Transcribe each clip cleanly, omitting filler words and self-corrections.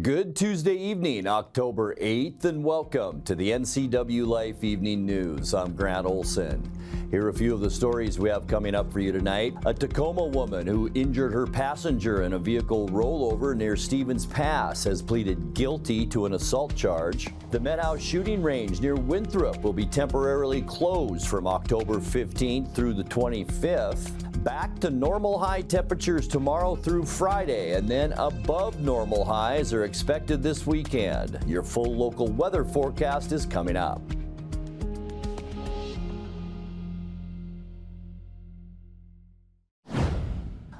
Good Tuesday evening, October 8th, and welcome to the NCWLIFE Evening News. I'm Grant Olson. Here are a few of the stories we have coming up for you tonight. A Tacoma woman who injured her passenger in a vehicle rollover near Stevens Pass has pleaded guilty to an assault charge. The Methow shooting range near Winthrop will be temporarily closed from October 15th through the 25th. Back to normal high temperatures tomorrow through Friday, and then above normal highs are expected this weekend. Your full local weather forecast is coming up.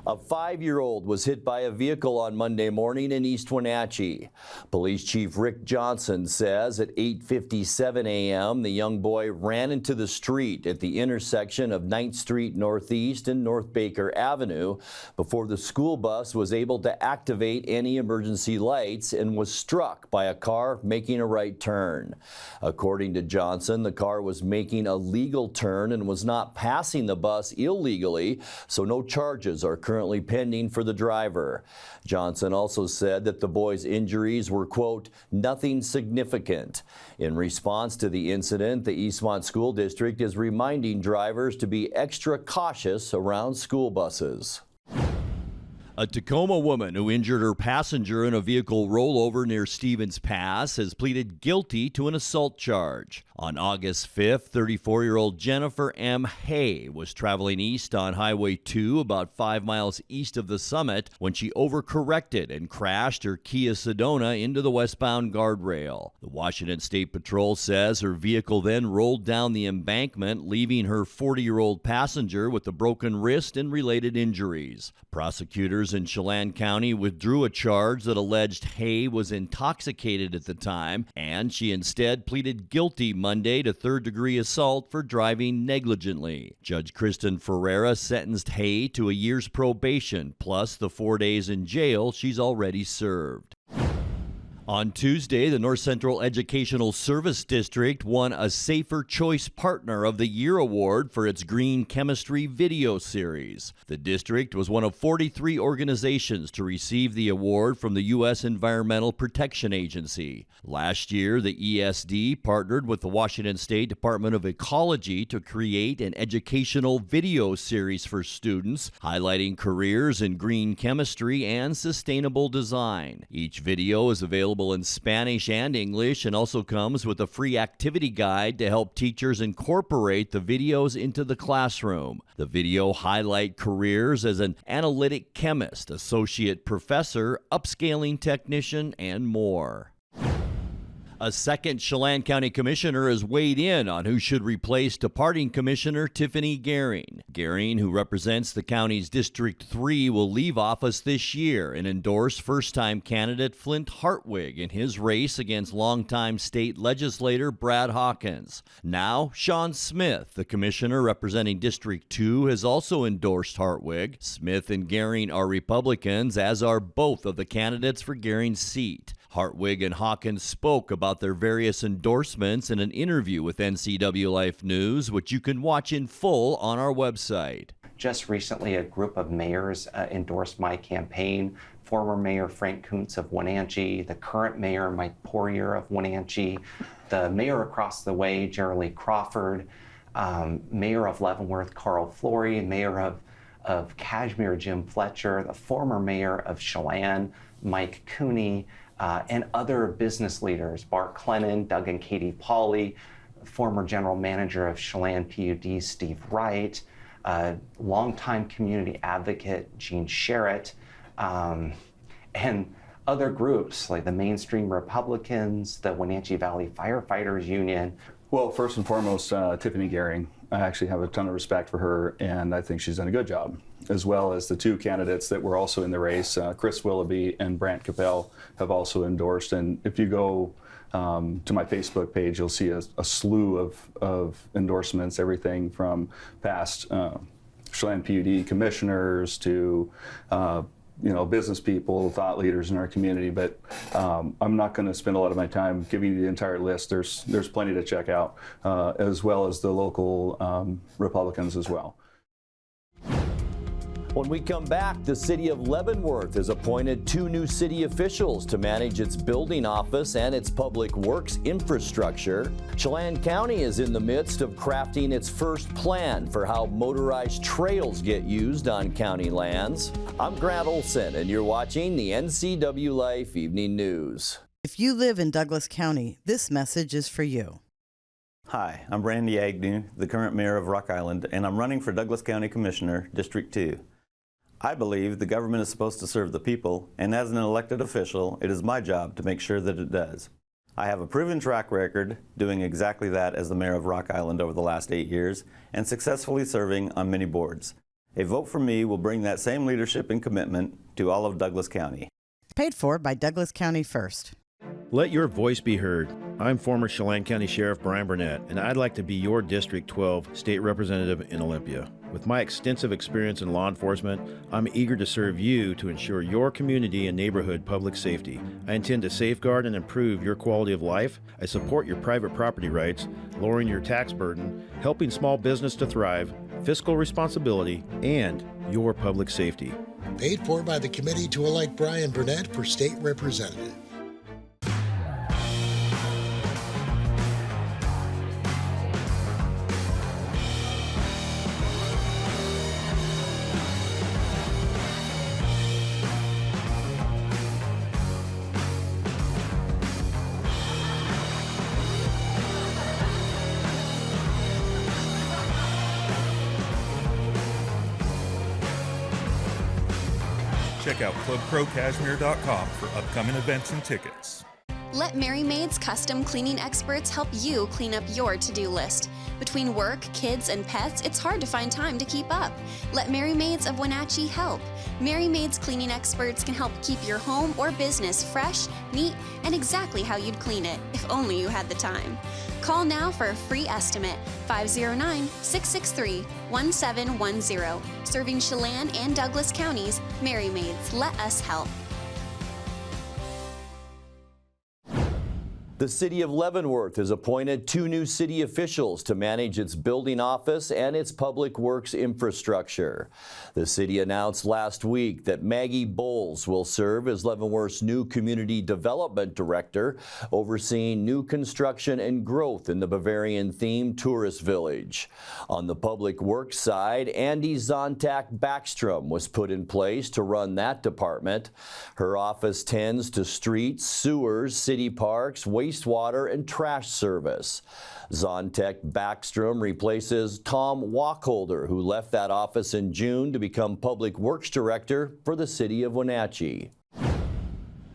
A 5-year-old was hit by a vehicle on Monday morning in East Wenatchee. Police Chief Rick Johnson says at 8:57 a.m. the young boy ran into the street at the intersection of 9th Street Northeast and North Baker Avenue before the school bus was able to activate any emergency lights and was struck by a car making a right turn. According to Johnson, the car was making a legal turn and was not passing the bus illegally, so no charges are currently pending for the driver. Johnson also said that the boy's injuries were, quote, nothing significant. In response to the incident, the Eastmont School District is reminding drivers to be extra cautious around school buses. A Tacoma woman who injured her passenger in a vehicle rollover near Stevens Pass has pleaded guilty to an assault charge. On August 5th, 34-year-old Jennifer M. Hay was traveling east on Highway 2 about 5 miles east of the summit when she overcorrected and crashed her Kia Sedona into the westbound guardrail. The Washington State Patrol says her vehicle then rolled down the embankment, leaving her 40-year-old passenger with a broken wrist and related injuries. Prosecutors in Chelan County withdrew a charge that alleged Hay was intoxicated at the time, and she instead pleaded guilty Monday to third-degree assault for driving negligently. Judge Kristen Ferreira sentenced Hay to a year's probation, plus the 4 days in jail she's already served. On Tuesday, the North Central Educational Service District won a Safer Choice Partner of the Year award for its Green Chemistry video series. The district was one of 43 organizations to receive the award from the U.S. Environmental Protection Agency. Last year, the ESD partnered with the Washington State Department of Ecology to create an educational video series for students, highlighting careers in green chemistry and sustainable design. Each video is available in Spanish and English and also comes with a free activity guide to help teachers incorporate the videos into the classroom. The video highlight careers as an analytic chemist, associate professor, upscaling technician, and more. A second Chelan County commissioner has weighed in on who should replace departing Commissioner Tiffany Gering. Gering, who represents the county's District 3, will leave office this year and endorse first-time candidate Flint Hartwig in his race against longtime state legislator Brad Hawkins. Now, Sean Smith, the commissioner representing District 2, has also endorsed Hartwig. Smith and Gering are Republicans, as are both of the candidates for Gering's seat. Hartwig and Hawkins spoke about their various endorsements in an interview with NCWLIFE News, which you can watch in full on our website. Just recently, a group of mayors endorsed my campaign. Former Mayor Frank Kuntz of Wenatchee, the current mayor Mike Poirier of Wenatchee, the mayor across the way, Geraldine Crawford, Mayor of Leavenworth, Carl Flory, Mayor of Cashmere, Jim Fletcher, the former mayor of Chalan, Mike Cooney, and other business leaders, Bart Clennon, Doug and Katie Pauley, former general manager of Chelan PUD, Steve Wright, longtime community advocate, Gene Sherritt, and other groups like the Mainstream Republicans, the Wenatchee Valley Firefighters Union. Well, first and foremost, Tiffany Gering. I actually have a ton of respect for her, and I think she's done a good job, as well as the two candidates that were also in the race, Chris Willoughby and Brant Capel, have also endorsed. And if you go to my Facebook page, you'll see a slew of endorsements, everything from past Chelan PUD commissioners to business people, thought leaders in our community. But I'm not going to spend a lot of my time giving you the entire list. There's plenty to check out, as well as the local Republicans as well. When we come back, the city of Leavenworth has appointed 2 new city officials to manage its building office and its public works infrastructure. Chelan County is in the midst of crafting its first plan for how motorized trails get used on county lands. I'm Grant Olson, and you're watching the NCWLIFE Evening News. If you live in Douglas County, this message is for you. Hi, I'm Randy Agnew, the current mayor of Rock Island, and I'm running for Douglas County Commissioner, District 2. I believe the government is supposed to serve the people, and as an elected official, it is my job to make sure that it does. I have a proven track record doing exactly that as the mayor of Rock Island over the last 8 years, and successfully serving on many boards. A vote for me will bring that same leadership and commitment to all of Douglas County. Paid for by Douglas County First. Let your voice be heard. I'm former Chelan County Sheriff Brian Burnett, and I'd like to be your District 12 state representative in Olympia. With my extensive experience in law enforcement, I'm eager to serve you to ensure your community and neighborhood public safety. I intend to safeguard and improve your quality of life. I support your private property rights, lowering your tax burden, helping small business to thrive, fiscal responsibility, and your public safety. Paid for by the committee to elect Brian Burnett for state representative. Check out clubcrowcashmere.com for upcoming events and tickets. Let Merry Maids custom cleaning experts help you clean up your to-do list. Between work, kids, and pets, it's hard to find time to keep up. Let Merry Maids of Wenatchee help. Merry Maids cleaning experts can help keep your home or business fresh, neat, and exactly how you'd clean it, if only you had the time. Call now for a free estimate, 509-663-1710. Serving Chelan and Douglas counties, Merry Maids, let us help. The city of Leavenworth has appointed 2 new city officials to manage its building office and its public works infrastructure. The city announced last week that Maggie Bowles will serve as Leavenworth's new community development director, overseeing new construction and growth in the Bavarian-themed tourist village. On the public works side, Andy Zontak Backstrom was put in place to run that department. Her office tends to streets, sewers, city parks, wastewater, and trash service. Zontek Backstrom replaces Tom Wacholder, who left that office in June to become Public Works Director for the city of Wenatchee.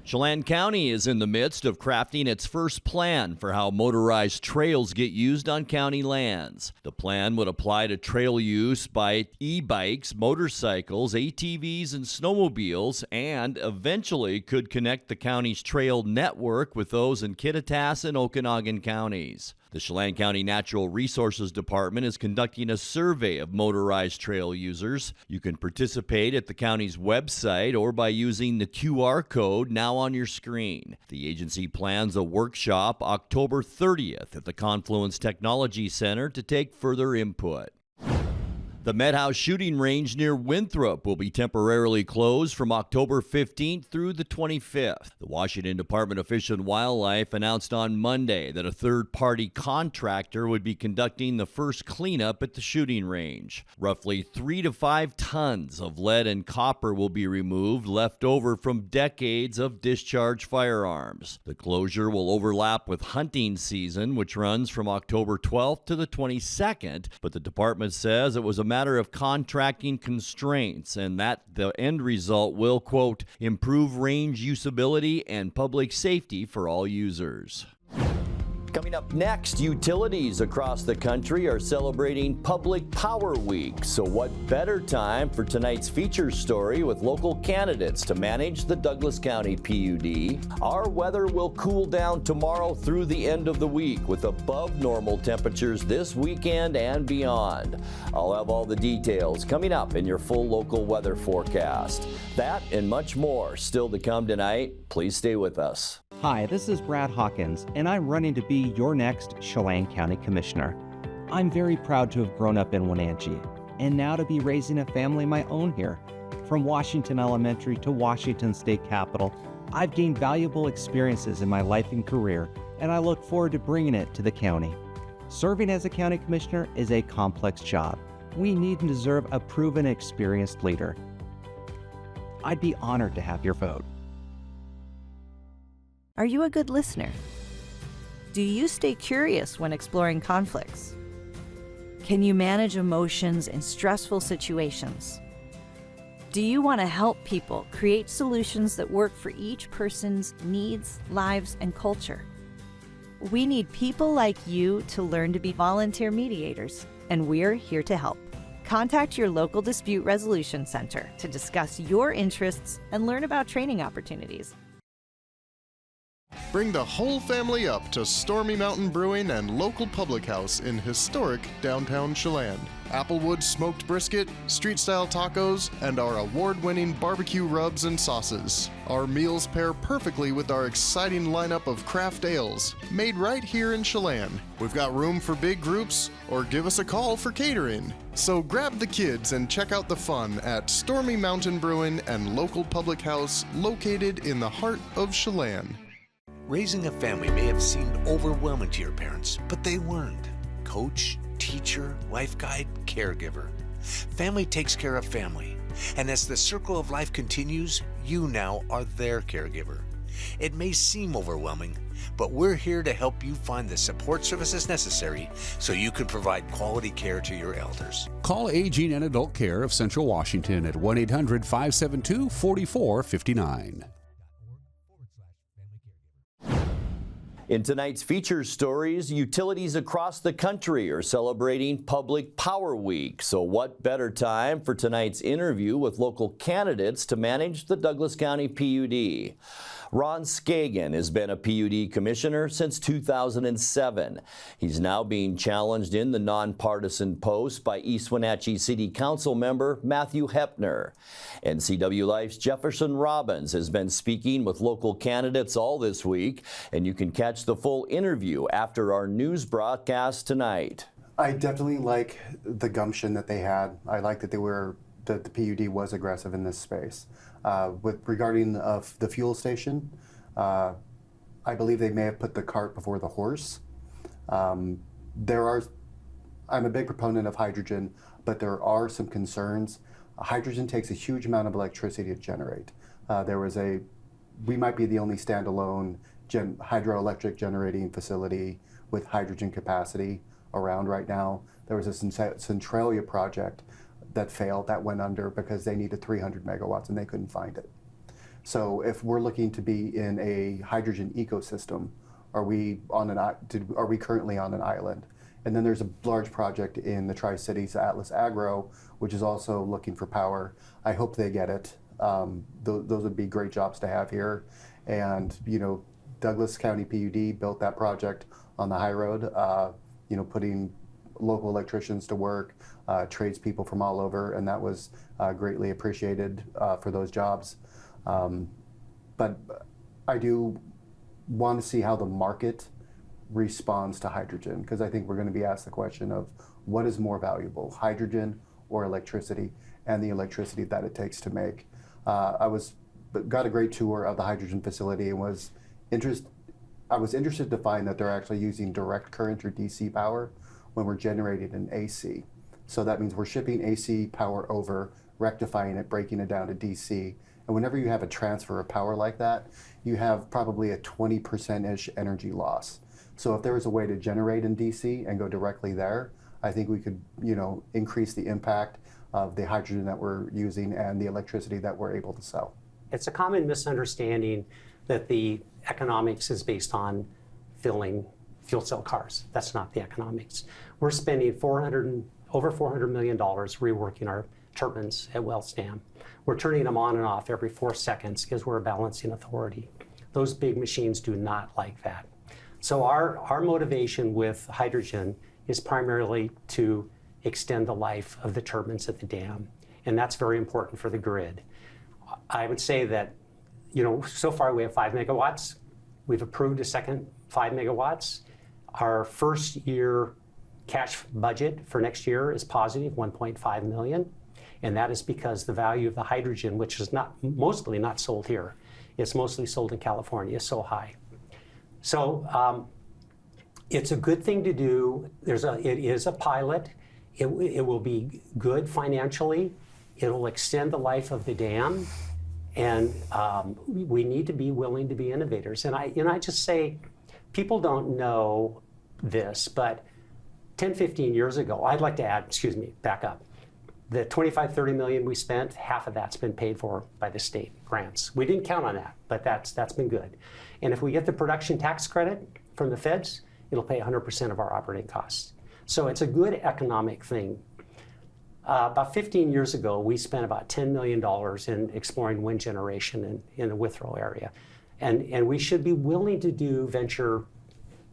Chelan County is in the midst of crafting its first plan for how motorized trails get used on county lands. The plan would apply to trail use by e-bikes, motorcycles, ATVs, and snowmobiles, and eventually could connect the county's trail network with those in Kittitas and Okanagan counties. The Chelan County Natural Resources Department is conducting a survey of motorized trail users. You can participate at the county's website or by using the QR code now on your screen. The agency plans a workshop October 30th at the Confluence Technology Center to take further input. The Methow shooting range near Winthrop will be temporarily closed from October 15th through the 25th. The Washington Department of Fish and Wildlife announced on Monday that a third-party contractor would be conducting the first cleanup at the shooting range. Roughly 3 to 5 tons of lead and copper will be removed, left over from decades of discharged firearms. The closure will overlap with hunting season, which runs from October 12th to the 22nd, but the department says it was a matter of contracting constraints and that the end result will, quote, improve range usability and public safety for all users. Coming up next, utilities across the country are celebrating Public Power Week. So what better time for tonight's feature story with local candidates to manage the Douglas County PUD. Our weather will cool down tomorrow through the end of the week with above normal temperatures this weekend and beyond. I'll have all the details coming up in your full local weather forecast. That and much more still to come tonight. Please stay with us. Hi, this is Brad Hawkins, and I'm running to be your next Chelan County Commissioner. I'm very proud to have grown up in Wenatchee, and now to be raising a family of my own here. From Washington Elementary to Washington State Capitol, I've gained valuable experiences in my life and career, and I look forward to bringing it to the county. Serving as a county commissioner is a complex job. We need and deserve a proven, experienced leader. I'd be honored to have your vote. Are you a good listener? Do you stay curious when exploring conflicts? Can you manage emotions in stressful situations? Do you want to help people create solutions that work for each person's needs, lives, and culture? We need people like you to learn to be volunteer mediators, and we're here to help. Contact your local dispute resolution center to discuss your interests and learn about training opportunities. Bring the whole family up to Stormy Mountain Brewing and local public house in historic downtown Chelan. Applewood smoked brisket, street-style tacos, and our award-winning barbecue rubs and sauces. Our meals pair perfectly with our exciting lineup of craft ales, made right here in Chelan. We've got room for big groups, or give us a call for catering. So grab the kids and check out the fun at Stormy Mountain Brewing and local public house located in the heart of Chelan. Raising a family may have seemed overwhelming to your parents, but they weren't. Coach, teacher, life guide, caregiver. Family takes care of family. And as the circle of life continues, you now are their caregiver. It may seem overwhelming, but we're here to help you find the support services necessary so you can provide quality care to your elders. Call Aging and Adult Care of Central Washington at 1-800-572-4459. In tonight's feature stories, utilities across the country are celebrating Public Power Week. So what better time for tonight's interview with local candidates to manage the Douglas County PUD? Ron Skagen has been a PUD commissioner since 2007. He's now being challenged in the nonpartisan post by East Wenatchee City Council member Matthew Hepner. NCWLIFE's Jefferson Robbins has been speaking with local candidates all this week, and you can catch the full interview after our news broadcast tonight. I definitely like the gumption that they had. I like that the PUD was aggressive in this space. Regarding the fuel station, I believe they may have put the cart before the horse. I'm a big proponent of hydrogen, but there are some concerns. Hydrogen takes a huge amount of electricity to generate. We might be the only standalone hydroelectric generating facility with hydrogen capacity around right now. There was a Centralia project that failed, that went under because they needed 300 megawatts and they couldn't find it. So if we're looking to be in a hydrogen ecosystem, are we currently on an island? And then there's a large project in the Tri-Cities, Atlas Agro, which is also looking for power. I hope they get it. Those would be great jobs to have here. And Douglas County PUD built that project on the high road, putting local electricians to work, tradespeople from all over, and that was greatly appreciated for those jobs. But I do want to see how the market responds to hydrogen, because I think we're going to be asked the question of what is more valuable, hydrogen or electricity, and the electricity that it takes to make. Got a great tour of the hydrogen facility and was interested to find that they're actually using direct current or DC power when we're generating an AC. So that means we're shipping AC power over, rectifying it, breaking it down to DC. And whenever you have a transfer of power like that, you have probably a 20%-ish energy loss. So if there was a way to generate in DC and go directly there, I think we could, increase the impact of the hydrogen that we're using and the electricity that we're able to sell. It's a common misunderstanding that the economics is based on filling fuel cell cars. That's not the economics. We're spending over $400 million reworking our turbines at Wellstam. We're turning them on and off every 4 seconds because we're a balancing authority. Those big machines do not like that. So our motivation with hydrogen is primarily to extend the life of the turbines at the dam, and that's very important for the grid. I would say that, so far we have 5 megawatts. We've approved a second 5 megawatts. Our first year cash budget for next year is positive, 1.5 million. And that is because the value of the hydrogen, which is mostly not sold here, it's mostly sold in California, is so high. So it's a good thing to do. It is a pilot. It will be good financially. It'll extend the life of the dam. And we need to be willing to be innovators. And I just say, people don't know this, but 10, 15 years ago, I'd like to add, back up. The 25, 30 million we spent, half of that's been paid for by the state grants. We didn't count on that, but that's been good. And if we get the production tax credit from the feds, it'll pay 100% of our operating costs. So it's a good economic thing. About 15 years ago, we spent about $10 million in exploring wind generation in the Withrow area. And we should be willing to do venture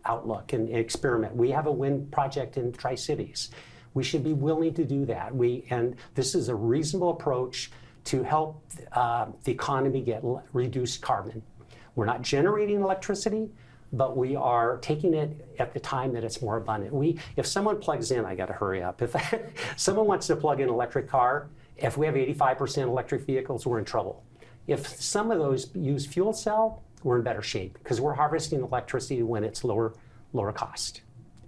outlook and experiment. We have a wind project in Tri-Cities. We should be willing to do that. And this is a reasonable approach to help the economy get reduced carbon. We're not generating electricity, but we are taking it at the time that it's more abundant. If someone plugs in, I got to hurry up. If someone wants to plug in an electric car, if we have 85% electric vehicles, we're in trouble. If some of those use fuel cell, we're in better shape because we're harvesting electricity when it's lower cost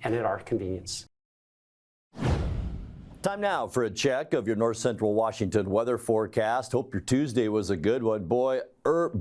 and at our convenience. Time now for a check of your North Central Washington weather forecast. Hope your Tuesday was a good one. Boy,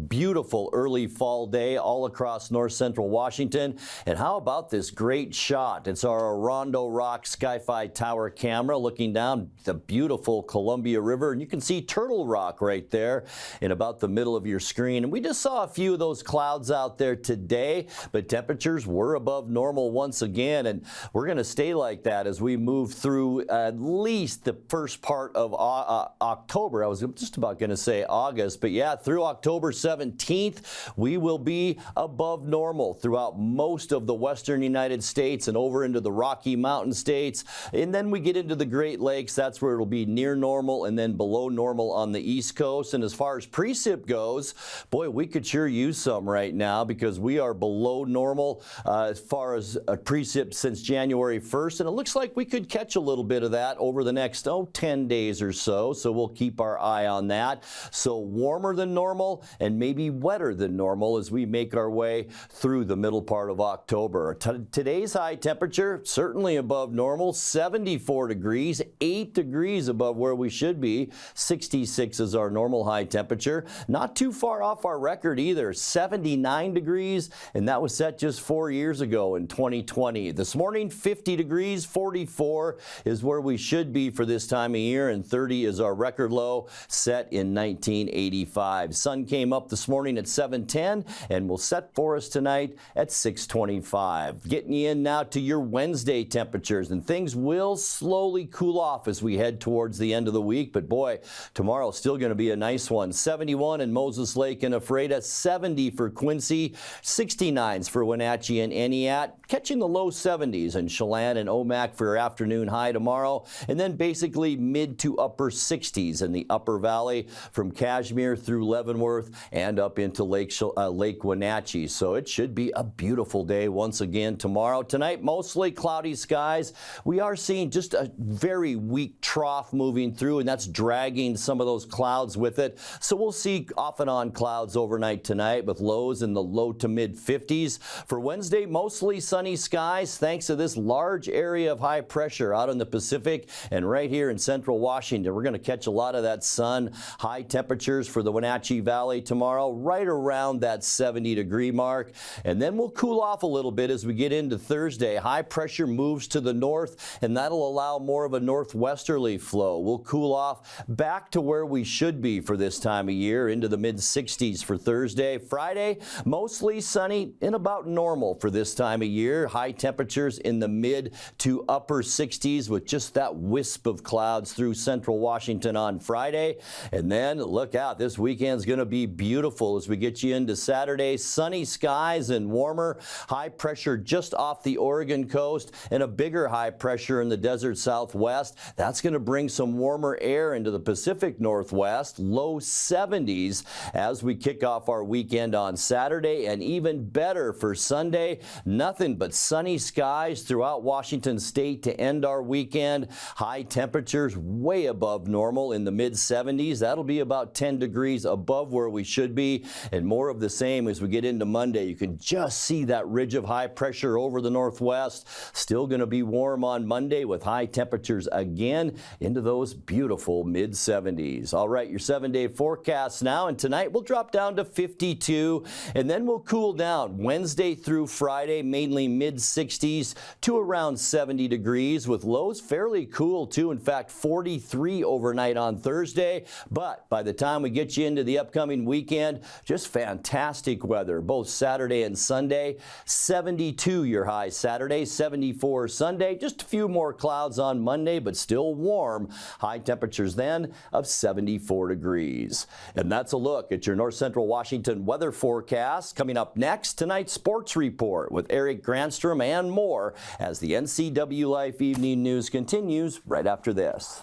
beautiful early fall day all across North Central Washington. And how about this great shot? It's our Rondo Rock Sky-Fi Tower camera looking down the beautiful Columbia River. And you can see Turtle Rock right there in about the middle of your screen. And we just saw a few of those clouds out there today, but temperatures were above normal once again. And we're going to stay like that as we move through at least the first part of October. I was just about going to say August, but yeah, through October 17th, we will be above normal throughout most of the western United States and over into the Rocky Mountain states. And then we get into the Great Lakes. That's where it'll be near normal and then below normal on the East Coast. And as far as precip goes, boy, we could sure use some right now because we are below normal as far as precip since January 1st. And it looks like we could catch a little bit of that over the next 10 days or so. So we'll keep our eye on that. So warmer than normal and maybe wetter than normal as we make our way through the middle part of October. Today's high temperature, certainly above normal, 74 degrees, 8 degrees above where we should be. 66 is our normal high temperature. Not too far off our record either, 79 degrees, and that was set just 4 years ago in 2020. This morning, 50 degrees, 44 is where we should be for this time of year, and 30 is our record low set in 1985. Sun came up this morning at 7:10 and will set for us tonight at 6:25. Getting you in now to your Wednesday temperatures, and things will slowly cool off as we head towards the end of the week, but boy, tomorrow's still going to be a nice one. 71 in Moses Lake and Ephrata, 70 for Quincy, 69s for Wenatchee and Entiat, catching the low 70s in Chelan and Omak for your afternoon high tomorrow, and then basically mid to upper 60s in the Upper Valley from Cashmere through Leavenworth and up into Lake Wenatchee. So it should be a beautiful day once again tomorrow. Tonight, mostly cloudy skies. We are seeing just a very weak trough moving through, and that's dragging some of those clouds with it. So we'll see off and on clouds overnight tonight with lows in the low to mid 50s. For Wednesday, mostly sunny skies thanks to this large area of high pressure out in the Pacific and right here in central Washington. We're going to catch a lot of that sun. High temperatures for the Wenatchee Valley tomorrow, right around that 70-degree mark. And then we'll cool off a little bit as we get into Thursday. High pressure moves to the north, and that'll allow more of a northwesterly flow. We'll cool off back to where we should be for this time of year, into the mid-60s for Thursday. Friday, mostly sunny and about normal for this time of year. High temperatures in the mid to upper 60s with just that wisp of clouds through central Washington on Friday. And then look out, this weekend's going to be be beautiful as we get you into Saturday. Sunny skies and warmer. High pressure just off the Oregon coast and a bigger high pressure in the desert southwest. That's going to bring some warmer air into the Pacific Northwest. Low 70s as we kick off our weekend on Saturday, and even better for Sunday. Nothing but sunny skies throughout Washington State to end our weekend. High temperatures way above normal in the mid-70s. That'll be about 10 degrees above where we should be, and more of the same as we get into Monday. You can just see that ridge of high pressure over the northwest. Still going to be warm on Monday with high temperatures again into those beautiful mid-70s. All right, your 7-day forecast now, and tonight we'll drop down to 52, and then we'll cool down Wednesday through Friday, mainly mid-60s to around 70 degrees, with lows fairly cool too. In fact, 43 overnight on Thursday. But by the time we get you into the upcoming weekend, just fantastic weather both Saturday and Sunday. 72 your high Saturday, 74 Sunday. Just a few more clouds on Monday, but still warm. High temperatures then of 74 degrees. And that's a look at your North Central Washington weather forecast. Coming up next, tonight's sports report with Eric Granstrom and more as the NCWLIFE Evening News continues right after this.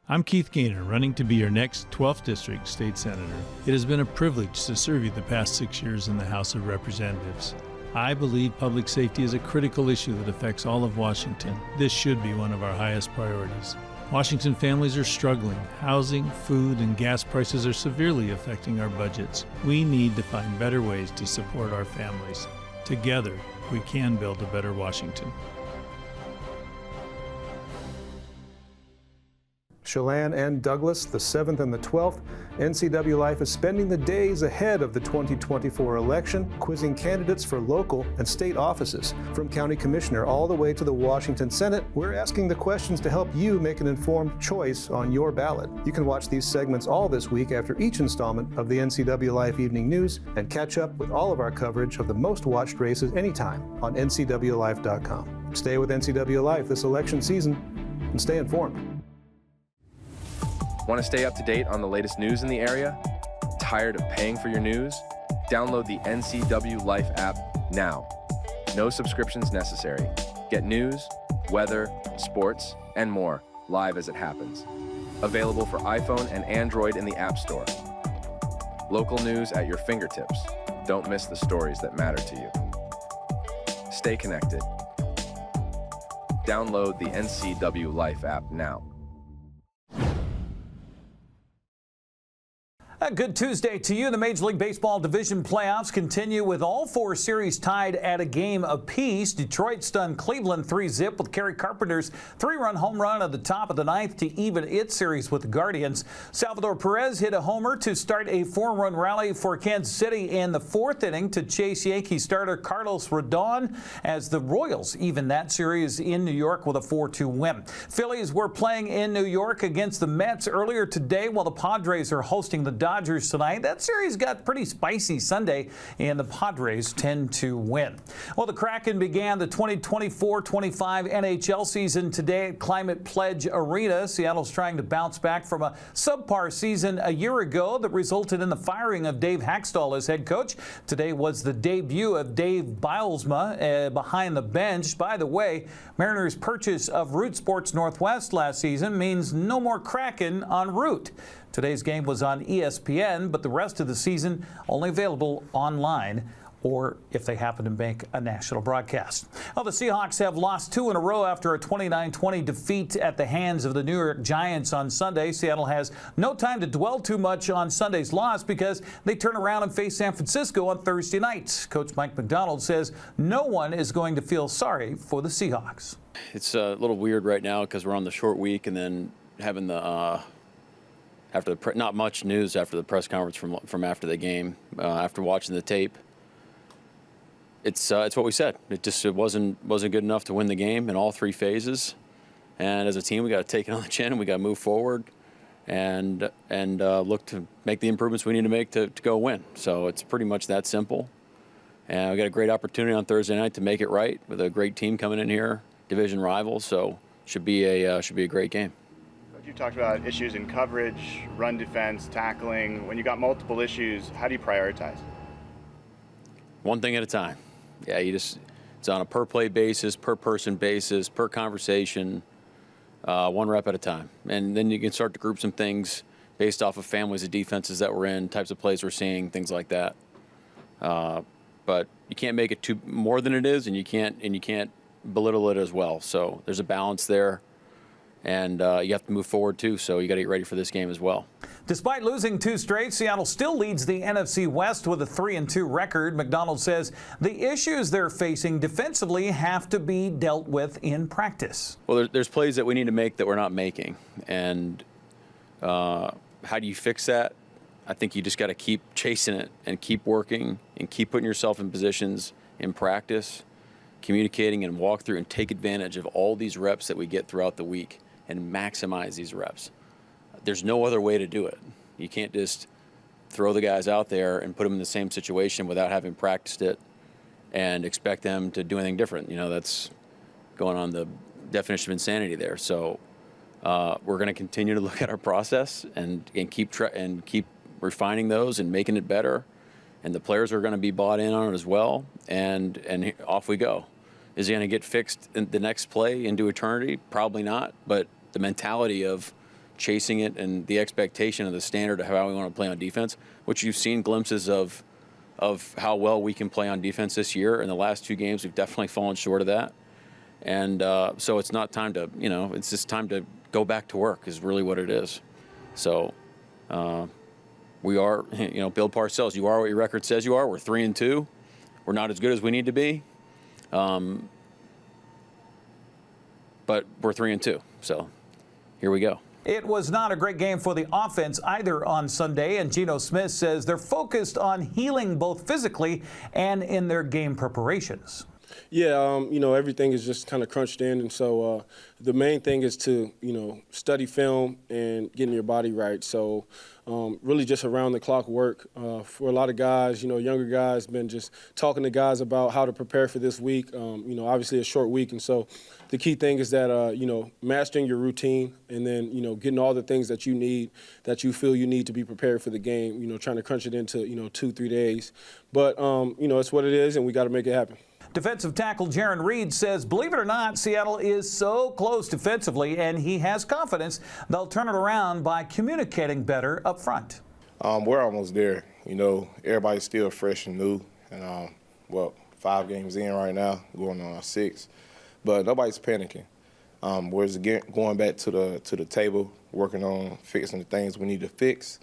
I'm Keith Gaynor, running to be your next 12th District State Senator. It has been a privilege to serve you the past 6 years in the House of Representatives. I believe public safety is a critical issue that affects all of Washington. This should be one of our highest priorities. Washington families are struggling. Housing, food, and gas prices are severely affecting our budgets. We need to find better ways to support our families. Together, we can build a better Washington. Chelan and Douglas, the 7th and the 12th, NCWLIFE is spending the days ahead of the 2024 election, quizzing candidates for local and state offices. From county commissioner all the way to the Washington Senate, we're asking the questions to help you make an informed choice on your ballot. You can watch these segments all this week after each installment of the NCWLIFE Evening News and catch up with all of our coverage of the most watched races anytime on NCWLIFE.com. Stay with NCWLIFE this election season and stay informed. Want to stay up to date on the latest news in the area? Tired of paying for your news? Download the NCWLIFE app now. No subscriptions necessary. Get news, weather, sports, and more live as it happens. Available for iPhone and Android in the App Store. Local news at your fingertips. Don't miss the stories that matter to you. Stay connected. Download the NCWLIFE app now. A good Tuesday to you. The Major League Baseball division playoffs continue with all 4 series tied at a game apiece. Detroit stunned Cleveland 3-0 with Kerry Carpenter's 3-run home run at the top of the 9th to even its series with the Guardians. Salvador Perez hit a homer to start a 4-run rally for Kansas City in the 4th inning to chase Yankee starter Carlos Rodon as the Royals even that series in New York with a 4-2 win. Phillies were playing in New York against the Mets earlier today while the Padres are hosting the Dodgers tonight. That series got pretty spicy Sunday, and the Padres tend to win. Well, the Kraken began the 2024-25 NHL season today at Climate Pledge Arena. Seattle's trying to bounce back from a subpar season a year ago that resulted in the firing of Dave Haxtell as head coach. Today was the debut of Dave Bylsma behind the bench. By the way, Mariners' purchase of Root Sports Northwest last season means no more Kraken on Root. Today's game was on ESPN, but the rest of the season only available online or if they happen to make a national broadcast. Well, the Seahawks have lost 2 in a row after a 29-20 defeat at the hands of the New York Giants on Sunday. Seattle has no time to dwell too much on Sunday's loss because they turn around and face San Francisco on Thursday night. Coach Mike McDonald says no one is going to feel sorry for the Seahawks. It's a little weird right now because we're on the short week and then having the not much news after the press conference from after the game. After watching the tape, it's what we said. It wasn't good enough to win the game in all 3 phases. And as a team, we got to take it on the chin. We got to move forward and look to make the improvements we need to make to go win. So it's pretty much that simple. And we got a great opportunity on Thursday night to make it right with a great team coming in here, division rivals. So should be a great game. You talked about issues in coverage, run defense, tackling. When you got multiple issues, how do you prioritize? One thing at a time. Yeah, it's on a per play basis, per person basis, per conversation, one rep at a time. And then you can start to group some things based off of families of defenses that we're in, types of plays we're seeing, things like that. But you can't make it more than it is, and you can't belittle it as well. So there's a balance there. And you have to move forward, too, so you got to get ready for this game as well. Despite losing 2 straight, Seattle still leads the NFC West with a 3-2 record. McDonald says the issues they're facing defensively have to be dealt with in practice. Well, there's plays that we need to make that we're not making. And how do you fix that? I think you just got to keep chasing it and keep working and keep putting yourself in positions in practice, communicating and walk through and take advantage of all these reps that we get throughout the week and maximize these reps. There's no other way to do it. You can't just throw the guys out there and put them in the same situation without having practiced it and expect them to do anything different. You know, that's going on the definition of insanity there. So we're going to continue to look at our process and keep refining those and making it better. And the players are going to be bought in on it as well. And off we go. Is he going to get fixed in the next play into eternity? Probably not. But the mentality of chasing it and the expectation of the standard of how we want to play on defense, which you've seen glimpses of how well we can play on defense this year. In the last 2 games, we've definitely fallen short of that. And so it's not time to, it's just time to go back to work is really what it is. So we are, Bill Parcells, you are what your record says you are. We're 3-2. We're not as good as we need to be. But we're 3-2, so here we go. It was not a great game for the offense either on Sunday, and Geno Smith says they're focused on healing both physically and in their game preparations. Yeah, everything is just kind of crunched in, and so the main thing is to, study film and getting your body right. So really just around the clock work for a lot of guys, younger guys, been just talking to guys about how to prepare for this week. Obviously a short week, and so the key thing is that, mastering your routine and then, getting all the things that you need, that you feel you need to be prepared for the game, trying to crunch it into, 2-3 days. But, it's what it is, and we got to make it happen. Defensive tackle Jaron Reed says, believe it or not, Seattle is so close defensively, and he has confidence they'll turn it around by communicating better up front. We're almost there. Everybody's still fresh and new. And, 5 games in right now, going on our 6th. But nobody's panicking. We're just going back to the table, working on fixing the things we need to fix.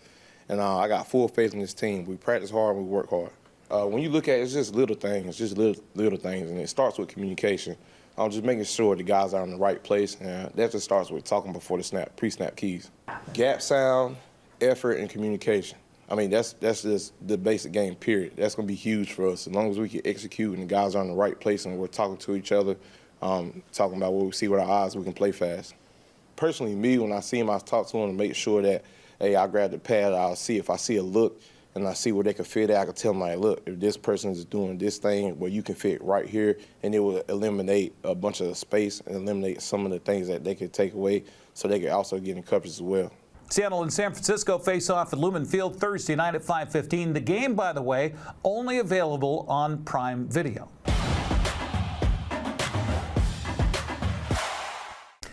And I got full faith in this team. We practice hard, we work hard. When you look at it, it's just little things, little things, and it starts with communication. I'm just making sure the guys are in the right place, and that just starts with talking before the pre-snap keys. Gap sound, effort, and communication. I mean, that's just the basic game, period. That's going to be huge for us. As long as we can execute and the guys are in the right place and we're talking to each other, talking about what we see with our eyes, we can play fast. Personally, me, when I see him, I talk to him to make sure that, hey, I grab the pad, I'll see if I see a look, and I see where they can fit at, I can tell them, like, look, if this person is doing this thing where you can fit right here, and it will eliminate a bunch of space and eliminate some of the things that they could take away so they could also get in coverage as well. Seattle and San Francisco face off at Lumen Field Thursday night at 5:15. The game, by the way, only available on Prime Video.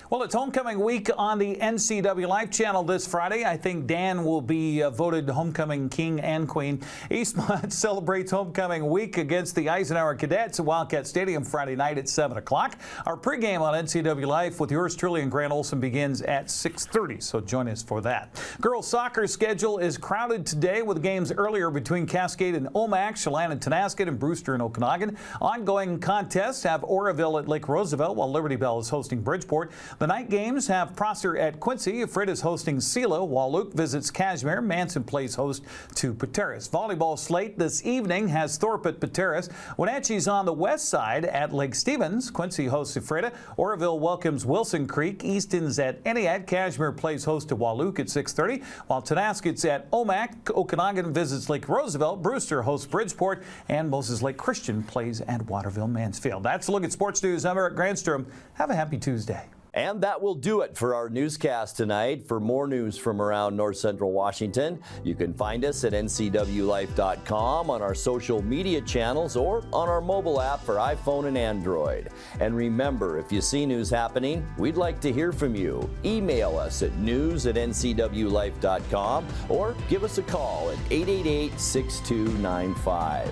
Well, it's homecoming week on the NCWLIFE channel this Friday. I think Dan will be voted homecoming king and queen. Eastmont celebrates homecoming week against the Eisenhower Cadets at Wildcat Stadium Friday night at 7 o'clock. Our pregame on NCWLIFE with yours truly and Grant Olson begins at 6:30, so join us for that. Girls soccer schedule is crowded today with games earlier between Cascade and Omak, Chalan and Tonasket, and Brewster and Okanagan. Ongoing contests have Oroville at Lake Roosevelt, while Liberty Bell is hosting Bridgeport. The night games have Prosser at Quincy. Fred is hosting Sela, while Luke visits Cashmere. Manson plays host to Pateras. Volleyball slate this evening has Thorpe at Pateras. Wenatchee's on the west side at Lake Stevens. Quincy hosts Ephrata. Oroville welcomes Wilson Creek. Easton's at Entiat. Cashmere plays host to Walook at 6:30, while Tonasket's at Omak. Okanagan visits Lake Roosevelt. Brewster hosts Bridgeport, and Moses Lake Christian plays at Waterville Mansfield. That's a look at sports news. I'm Eric Granstrom. Have a happy Tuesday. And that will do it for our newscast tonight. For more news from around North Central Washington, you can find us at ncwlife.com, on our social media channels, or on our mobile app for iPhone and Android. And remember, if you see news happening, we'd like to hear from you. Email us at news@ncwlife.com or give us a call at 888-6295.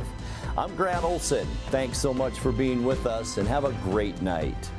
I'm Grant Olson. Thanks so much for being with us, and have a great night.